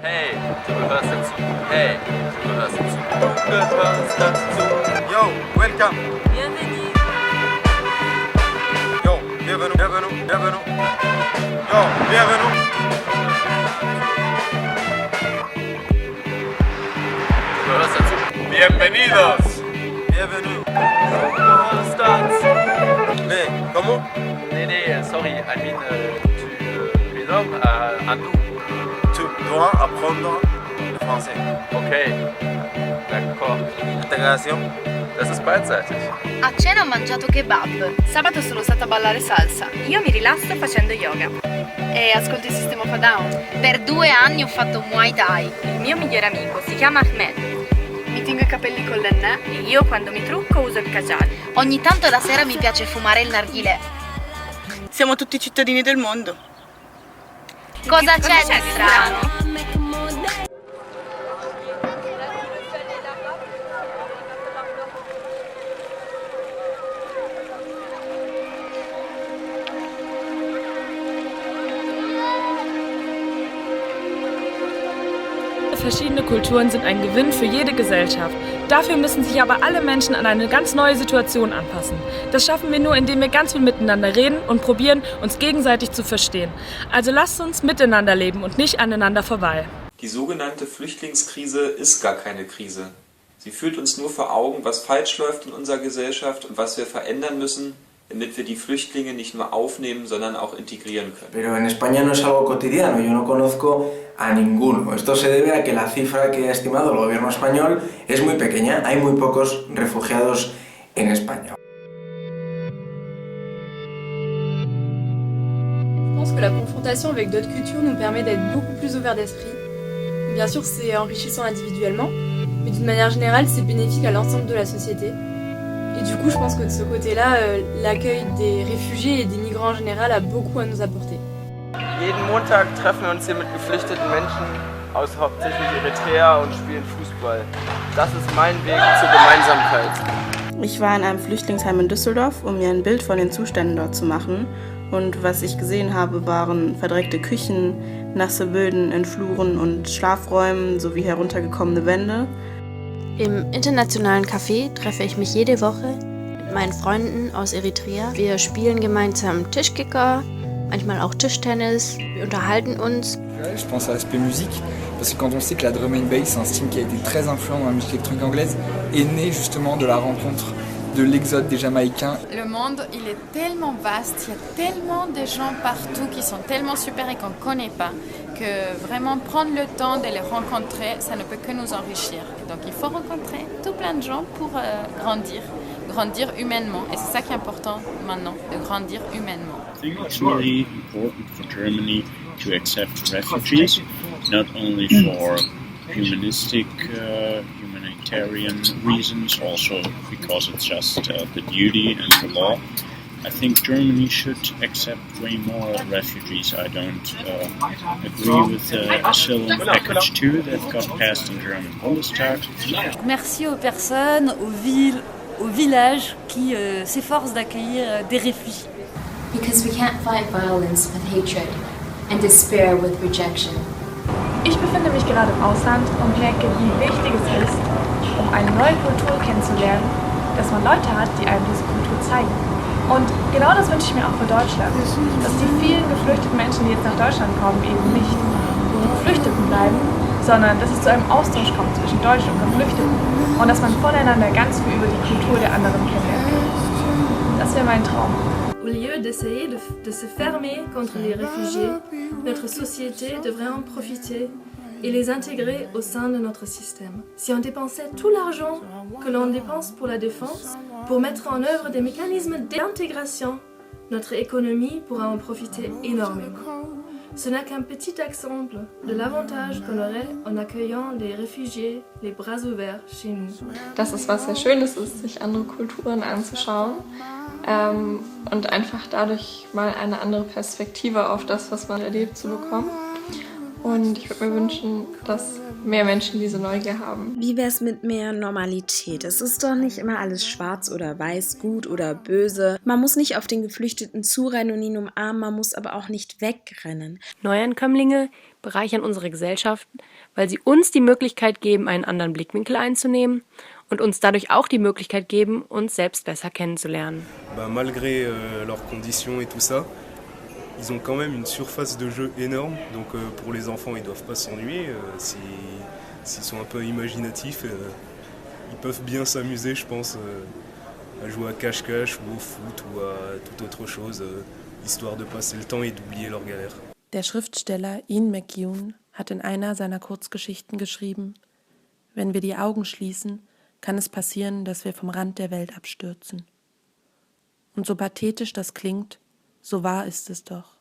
Hey, du gehörst dazu. Hey, du gehörst dazu. Du gehörst dazu. Yo, welcome. Bienvenue. Yo, bienvenue, bienvenue, bienvenue. Yo, bienvenue. Du gehörst dazu. Bienvenidos. Bienvenue. Du gehörst dazu. Mais, comment? Nee, sorry, I mean, tu belong à nous. Tu dois apprendre le français. Okay, d'accord. Intégration. Das ist beidseitig. A cena ho mangiato kebab. Sabato sono stata a ballare salsa. Io mi rilasso facendo yoga. E ascolto il System of a Down. Per 2 anni ho fatto Muay Thai. Il mio migliore amico si chiama Ahmed. Mi tingo i capelli con l'ennè e io quando mi trucco uso il kajal. Ogni tanto la sera mi piace fumare il narghilè. Siamo tutti cittadini del mondo. Cosa c'è di strano? Verschiedene Kulturen sind ein Gewinn für jede Gesellschaft. Dafür müssen sich aber alle Menschen an eine ganz neue Situation anpassen. Das schaffen wir nur, indem wir ganz viel miteinander reden und probieren, uns gegenseitig zu verstehen. Also lasst uns miteinander leben und nicht aneinander vorbei. Die sogenannte Flüchtlingskrise ist gar keine Krise. Sie führt uns nur vor Augen, was falsch läuft in unserer Gesellschaft und was wir verändern müssen, damit wir die Flüchtlinge nicht nur aufnehmen, sondern auch integrieren können. Pero en España no es algo cotidiano, yo no conozco a ninguno. Esto se debe a que la cifra que ha estimado el gobierno español es muy pequeña, hay muy pocos refugiados en España. Je pense que la confrontation avec d'autres cultures nous permet d'être beaucoup plus ouverts d'esprit. Bien sûr, c'est enrichissant individuellement, mais d'une manière générale, c'est bénéfique à l'ensemble de la société. Et du coup, je pense que de ce côté-là, l'accueil des réfugiés et des migrants en général a beaucoup à nous apporter. Jeden Montag treffen wir uns hier mit geflüchteten Menschen aus hauptsächlich Eritrea und spielen Fußball. Das ist mein Weg zur Gemeinsamkeit. Ich war in einem Flüchtlingsheim in Düsseldorf, um mir ein Bild von den Zuständen dort zu machen. Und was ich gesehen habe, waren verdreckte Küchen, nasse Böden in Fluren und Schlafräumen sowie heruntergekommene Wände. Im internationalen Café treffe ich mich jede Woche mit meinen Freunden aus Eritrea. Wir spielen gemeinsam Tischkicker, manchmal auch Tischtennis. Wir unterhalten uns. Je pense à l'aspect musique, parce que quand on sait que la drum and bass, c'est un style qui a été très influent dans la musique électronique anglaise, est né justement de la rencontre de l'exode des Jamaïcains. Le monde, il est tellement vaste, il y a tellement de gens partout qui sont tellement super et qu'on ne connaît pas, que vraiment prendre le temps de les rencontrer, ça ne peut que nous enrichir. Donc il faut rencontrer tout plein de gens pour grandir humainement. Et c'est ça qui est important maintenant, de grandir humainement. I think it's really important for Germany to accept refugees, not only for humanistic, humanitarian reasons, also because it's just the duty and the law. I think Germany should accept way more refugees. I don't agree with the asylum package 2 that got passed in German Bundestag. Merci aux personnes, aux villes, aux villages qui s'efforcent d'accueillir des réfugiés. Because we can't fight violence with hatred and despair with rejection. Ich befinde mich gerade im Ausland und merke, wie wichtig es ist, um eine neue Kultur kennenzulernen, dass man Leute hat, die einem diese Kultur zeigen. Und genau das wünsche ich mir auch für Deutschland, dass die vielen geflüchteten Menschen, die jetzt nach Deutschland kommen, eben nicht Geflüchteten bleiben, sondern dass es zu einem Austausch kommt zwischen Deutschen und Geflüchteten und dass man voneinander ganz viel über die Kultur der anderen kennenlernt. Das wäre mein Traum. Au lieu d'essayer de se fermer contre les réfugiés, notre société devrait en profiter et les intégrer au sein de notre système. Si on dépensait tout l'argent que l'on dépense pour la défense, pour mettre en œuvre des mécanismes d'intégration, notre économie pourra en profiter énormément. Ce n'est qu'un petit exemple de l'avantage qu'on aurait en accueillant les réfugiés, les bras ouverts chez nous. Dass es was sehr Schönes ist, sich andere Kulturen anzuschauen und einfach dadurch mal eine andere Perspektive auf das, was man erlebt, zu bekommen. Und ich würde mir wünschen, dass mehr Menschen diese Neugier haben. Wie wär's mit mehr Normalität? Es ist doch nicht immer alles schwarz oder weiß, gut oder böse. Man muss nicht auf den Geflüchteten zurennen und ihn umarmen, man muss aber auch nicht wegrennen. Neuankömmlinge bereichern unsere Gesellschaft, weil sie uns die Möglichkeit geben, einen anderen Blickwinkel einzunehmen und uns dadurch auch die Möglichkeit geben, uns selbst besser kennenzulernen. Malgré leurs conditions et tout ça, ils ont quand même une surface de jeu énorme, donc pour les enfants ils doivent pas s'ennuyer, s'ils sont un peu imaginatifs, ils peuvent bien s'amuser je pense, à jouer à cache-cache ou au foot ou à toute autre chose, histoire de passer le temps et d'oublier leurs galères. Der Schriftsteller Ian McEwan hat in einer seiner Kurzgeschichten geschrieben: Wenn wir die Augen schließen, kann es passieren, dass wir vom Rand der Welt abstürzen. Und so pathetisch das klingt, so wahr ist es doch.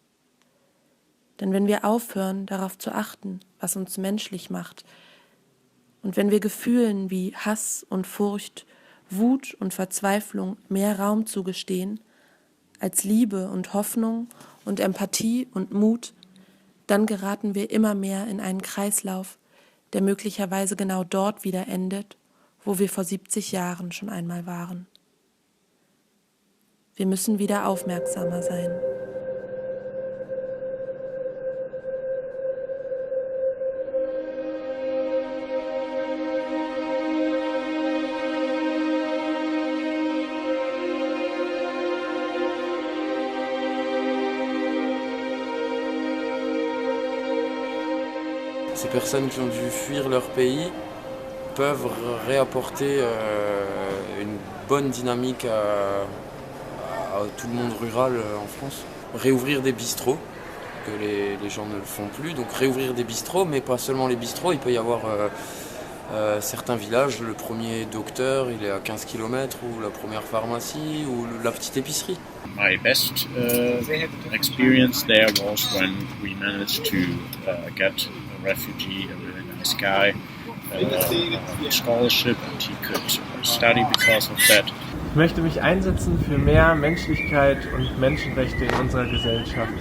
Denn wenn wir aufhören, darauf zu achten, was uns menschlich macht, und wenn wir Gefühlen wie Hass und Furcht, Wut und Verzweiflung mehr Raum zugestehen, als Liebe und Hoffnung und Empathie und Mut, dann geraten wir immer mehr in einen Kreislauf, der möglicherweise genau dort wieder endet, wo wir vor 70 Jahren schon einmal waren. Wir müssen wieder aufmerksamer sein. Ces personnes qui ont dû fuir leur pays peuvent réapporter une bonne dynamique à tout le monde rural en France. Réouvrir des bistrots, que les gens ne le font plus. Donc réouvrir des bistrots, mais pas seulement les bistrots. Il peut y avoir certains villages, le premier docteur, il est à 15 km, ou la première pharmacie, ou la petite épicerie. My best experience there was when we managed to get a refugee, a really nice guy, a scholarship, and he could study because of that. Ich möchte mich einsetzen für mehr Menschlichkeit und Menschenrechte in unserer Gesellschaft.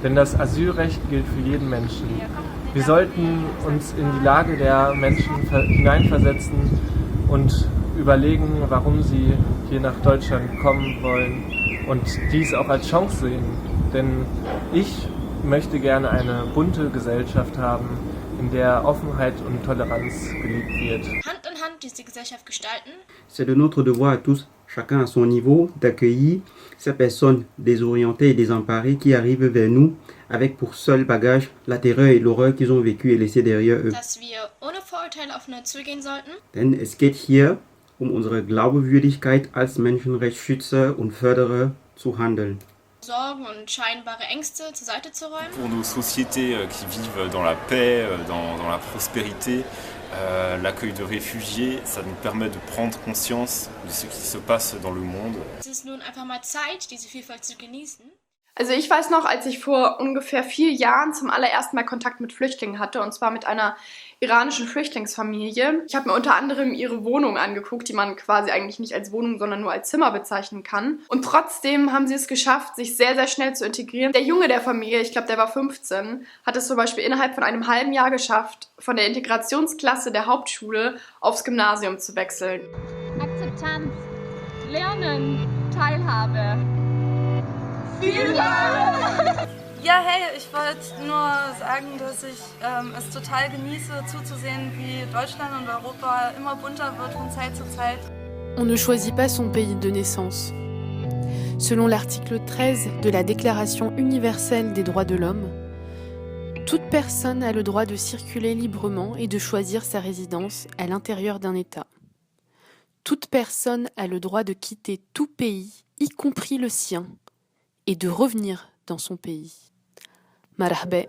Denn das Asylrecht gilt für jeden Menschen. Wir sollten uns in die Lage der Menschen hineinversetzen und überlegen, warum sie hier nach Deutschland kommen wollen und dies auch als Chance sehen. Denn ich möchte gerne eine bunte Gesellschaft haben, in der Offenheit und Toleranz gelebt wird. Hand in Hand diese Gesellschaft gestalten. C'est de notre devoir à tous, chacun à son niveau, d'accueillir ces personnes désorientées et désemparées qui arrivent vers nous avec pour seul bagage la terreur et l'horreur qu'ils ont vécu et laissé derrière eux. Dass wir ohne Vorurteile aufeinander zugehen sollten. Denn es geht hier unsere Glaubwürdigkeit als Menschenrechtsschützer und Förderer zu handeln. Sorgen und scheinbare Ängste zur Seite zu räumen. Pour nos sociétés qui vivent dans la paix, dans la prospérité, l'accueil de réfugiés, ça nous permet de prendre conscience de ce qui se passe dans le monde. Es ist nun einfach mal Zeit, diese Vielfalt zu genießen. Also ich weiß noch, als ich vor ungefähr 4 Jahren zum allerersten Mal Kontakt mit Flüchtlingen hatte, und zwar mit einer iranischen Flüchtlingsfamilie. Ich habe mir unter anderem ihre Wohnung angeguckt, die man quasi eigentlich nicht als Wohnung, sondern nur als Zimmer bezeichnen kann. Und trotzdem haben sie es geschafft, sich sehr, sehr schnell zu integrieren. Der Junge der Familie, ich glaube, der war 15, hat es zum Beispiel innerhalb von einem halben Jahr geschafft, von der Integrationsklasse der Hauptschule aufs Gymnasium zu wechseln. Akzeptanz, Lernen, Teilhabe. Vielen Dank! Ja, hey, ich wollte nur sagen, dass ich es total genieße, zuzusehen, wie Deutschland und Europa immer bunter wird von Zeit zu Zeit. On ne choisit pas son pays de naissance. Selon l'article 13 de la Déclaration universelle des droits de l'homme, toute personne a le droit de circuler librement et de choisir sa résidence à l'intérieur d'un État. Toute personne a le droit de quitter tout pays, y compris le sien, et de revenir dans son pays. Marhaba.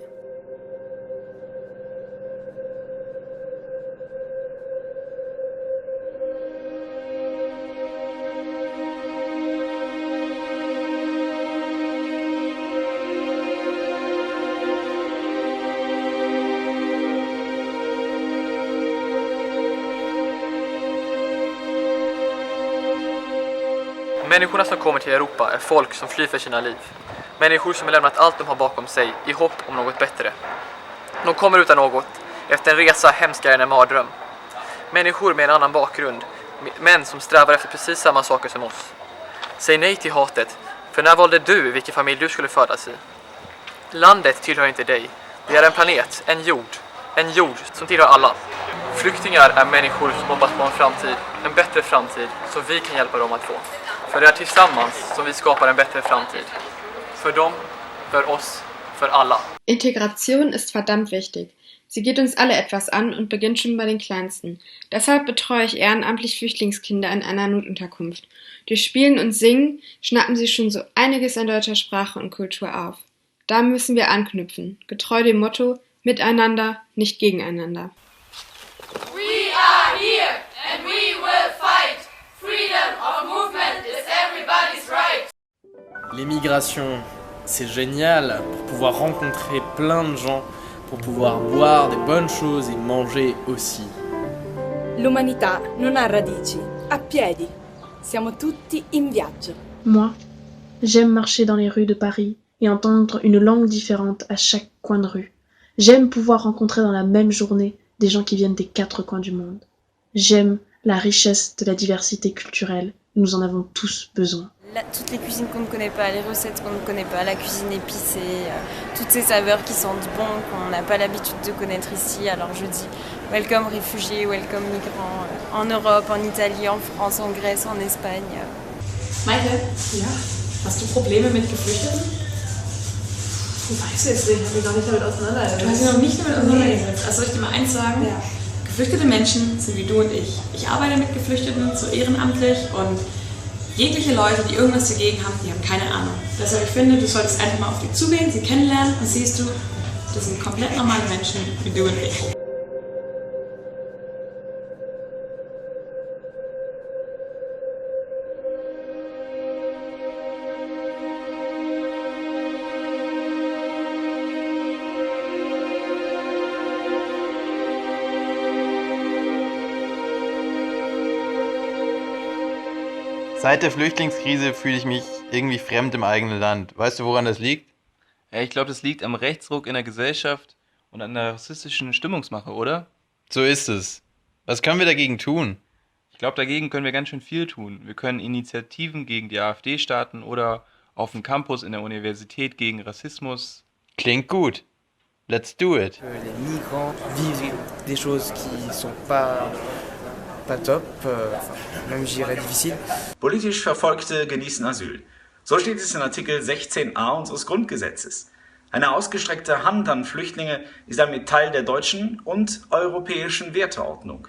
Människorna som kommer till Europa är folk som flyr för sina liv. Människor som har lämnat allt de har bakom sig i hopp om något bättre. De kommer utan något, efter en resa hemskare än en mardröm. Människor med en annan bakgrund, män som strävar efter precis samma saker som oss. Säg nej till hatet, för när valde du vilken familj du skulle födas i? Landet tillhör inte dig, det är en planet, en jord som tillhör alla. Flyktingar är människor som hoppas på en bättre framtid som vi kan hjälpa dem att få. För det är tillsammans som vi skapar en bättre framtid. Für dem, für oss, für alla. Integration ist verdammt wichtig. Sie geht uns alle etwas an und beginnt schon bei den Kleinsten. Deshalb betreue ich ehrenamtlich Flüchtlingskinder in einer Notunterkunft. Durch Spielen und Singen schnappen sie schon so einiges an deutscher Sprache und Kultur auf. Da müssen wir anknüpfen, getreu dem Motto, miteinander, nicht gegeneinander. We are here and we will fight. Freedom of movement is everybody's right. L'immigration, c'est génial pour pouvoir rencontrer plein de gens, pour pouvoir boire des bonnes choses et manger aussi. L'umanità non ha radici, ha piedi. Siamo tutti in viaggio. Moi, j'aime marcher dans les rues de Paris et entendre une langue différente à chaque coin de rue. J'aime pouvoir rencontrer dans la même journée des gens qui viennent des 4 coins du monde. J'aime la richesse de la diversité culturelle. Nous en avons tous besoin. Toutes les cuisines qu'on ne connaît pas, les recettes qu'on ne connaît pas, la cuisine épicée, toutes ces saveurs qui sentent bon, qu'on n'a pas l'habitude de connaître ici. Alors je dis welcome réfugiés, welcome migrants, en Europe, en Italie, en France, en Grèce, en Espagne. Maike, ja? Hast du Probleme mit Geflüchteten? Ich weiß jetzt nicht, ich habe mich noch nicht damit auseinandergesetzt. Du hast dich noch nicht damit auseinandergesetzt. Also soll ich dir mal eins sagen? Ja. Geflüchtete Menschen sind wie du und ich. Ich arbeite mit Geflüchteten, so ehrenamtlich und jegliche Leute, die irgendwas dagegen haben, die haben keine Ahnung. Deshalb ich finde, du solltest einfach mal auf die zugehen, sie kennenlernen und siehst du, das sind komplett normale Menschen wie du und ich. Seit der Flüchtlingskrise fühle ich mich irgendwie fremd im eigenen Land. Weißt du, woran das liegt? Ja, ich glaube, das liegt am Rechtsruck in der Gesellschaft und an der rassistischen Stimmungsmache, oder? So ist es. Was können wir dagegen tun? Ich glaube, dagegen können wir ganz schön viel tun. Wir können Initiativen gegen die AfD starten oder auf dem Campus in der Universität gegen Rassismus. Klingt gut. Let's do it. Les migrants vivent des choses qui sont pas top, même je dirais difficile. Politisch Verfolgte genießen Asyl. So steht es in Artikel 16a unseres Grundgesetzes. Eine ausgestreckte Hand an Flüchtlinge ist damit Teil der deutschen und europäischen Werteordnung.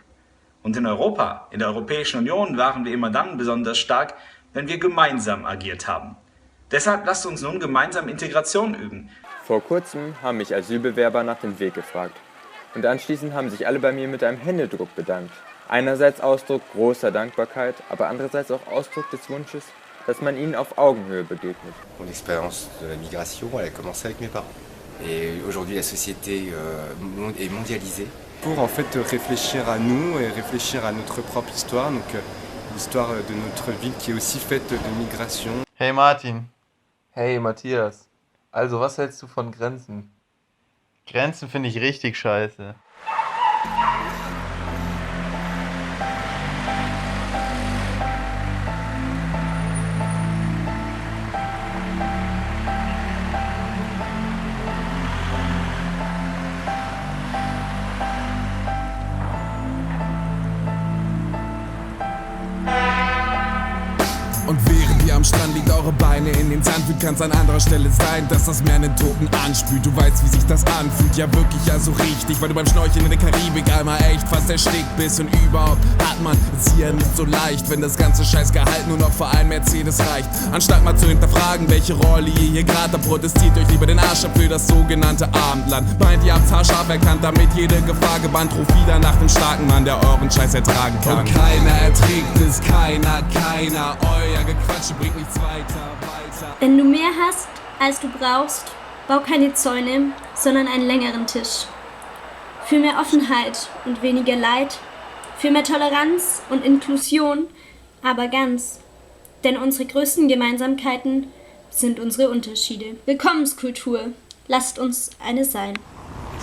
Und in Europa, in der Europäischen Union, waren wir immer dann besonders stark, wenn wir gemeinsam agiert haben. Deshalb lasst uns nun gemeinsam Integration üben. Vor kurzem haben mich Asylbewerber nach dem Weg gefragt. Und anschließend haben sich alle bei mir mit einem Händedruck bedankt. Einerseits Ausdruck großer Dankbarkeit, aber andererseits auch Ausdruck des Wunsches, dass man ihnen auf Augenhöhe begegnet. Mon expérience de la migration, elle a commencé avec mes parents. Et aujourd'hui, la société est mondialisée. Pour en fait réfléchir à nous et réfléchir à notre propre histoire, donc l'histoire de notre ville qui est aussi faite de migration. Hey Martin. Hey Matthias. Also, was hältst du von Grenzen? Grenzen finde ich richtig scheiße. Und während ihr am Strand liegt, eure Beine in den Sand fühlt, kann's an anderer Stelle sein, dass das Meer einen Toten anspült. Du weißt, wie sich das anfühlt, ja wirklich, ja so richtig, weil du beim Schnorcheln in der Karibik einmal echt fast erstickt bist. Und überhaupt hat man es hier nicht so leicht, wenn das ganze Scheißgehalt nur noch für einen Mercedes reicht. Anstatt mal zu hinterfragen, welche Rolle ihr hier gerade habt, protestiert euch lieber den Arsch ab für das sogenannte Abendland. Meint, ihr habt's haarscharf erkannt, damit jede Gefahr gebannt, ruft wieder nach dem starken Mann, der euren Scheiß ertragen kann. Und keiner erträgt es, keiner, euer Gequatsche bringt nichts weiter. Wenn du mehr hast, als du brauchst, bau keine Zäune, sondern einen längeren Tisch. Für mehr Offenheit und weniger Leid, für mehr Toleranz und Inklusion, aber ganz. Denn unsere größten Gemeinsamkeiten sind unsere Unterschiede. Willkommenskultur, lasst uns eine sein.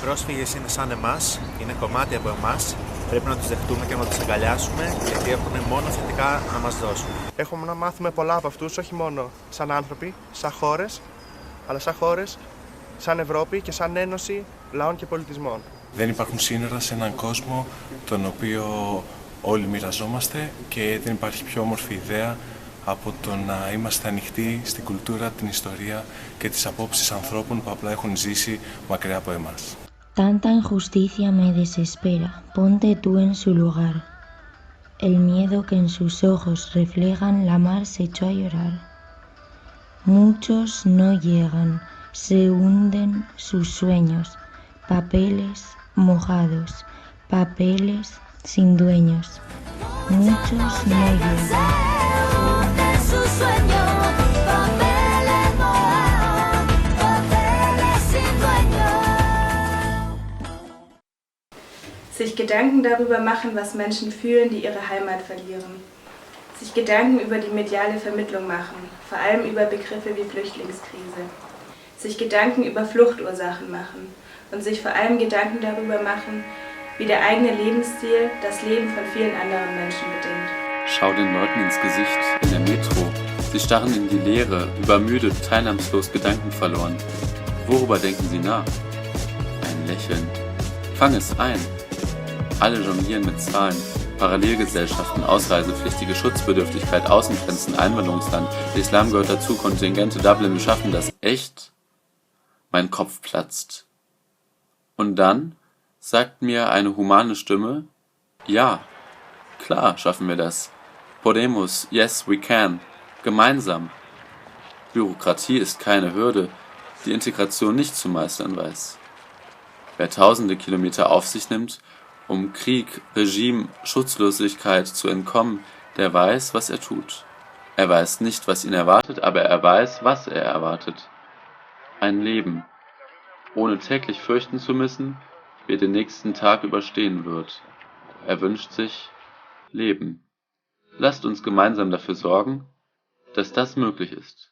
πρόσφυγες είναι σαν εμάς, είναι κομμάτι από εμάς. Πρέπει να τους δεχτούμε και να τους αγκαλιάσουμε, γιατί έχουν μόνο θετικά να μας δώσουν. Έχουμε να μάθουμε πολλά από αυτούς, όχι μόνο σαν άνθρωποι, σαν χώρες, αλλά σαν χώρες, σαν Ευρώπη και σαν ένωση λαών και πολιτισμών. Δεν υπάρχουν σύνορα σε έναν κόσμο τον οποίο όλοι μοιραζόμαστε και δεν υπάρχει πιο όμορφη ιδέα από το να είμαστε ανοιχτοί στην κουλτούρα, την ιστορία και τις απόψεις ανθρώπων που απλά έχουν ζήσει μακριά από εμάς. Tanta injusticia me desespera, ponte tú en su lugar. El miedo que en sus ojos reflejan la mar se echó a llorar. Muchos no llegan, se hunden sus sueños, papeles mojados, papeles sin dueños. Muchos no llegan. Sich Gedanken darüber machen, was Menschen fühlen, die ihre Heimat verlieren. Sich Gedanken über die mediale Vermittlung machen, vor allem über Begriffe wie Flüchtlingskrise. Sich Gedanken über Fluchtursachen machen und sich vor allem Gedanken darüber machen, wie der eigene Lebensstil das Leben von vielen anderen Menschen bedingt. Schau den Leuten ins Gesicht in der Metro. Sie starren in die Leere, übermüdet, teilnahmslos, gedankenverloren. Worüber denken sie nach? Ein Lächeln. Fang es ein. Alle jonglieren mit Zahlen. Parallelgesellschaften, Ausreisepflichtige, Schutzbedürftigkeit, Außengrenzen, Einwanderungsland. Der Islam gehört dazu, Kontingente, Dublin, wir schaffen das. Echt? Mein Kopf platzt. Und dann sagt mir eine humane Stimme, ja, klar schaffen wir das. Podemos, yes, we can. Gemeinsam. Bürokratie ist keine Hürde, die Integration nicht zu meistern weiß. Wer tausende Kilometer auf sich nimmt, um Krieg, Regime, Schutzlosigkeit zu entkommen, der weiß, was er tut. Er weiß nicht, was ihn erwartet, aber er weiß, was er erwartet. Ein Leben, ohne täglich fürchten zu müssen, wie er den nächsten Tag überstehen wird. Er wünscht sich Leben. Lasst uns gemeinsam dafür sorgen, dass das möglich ist.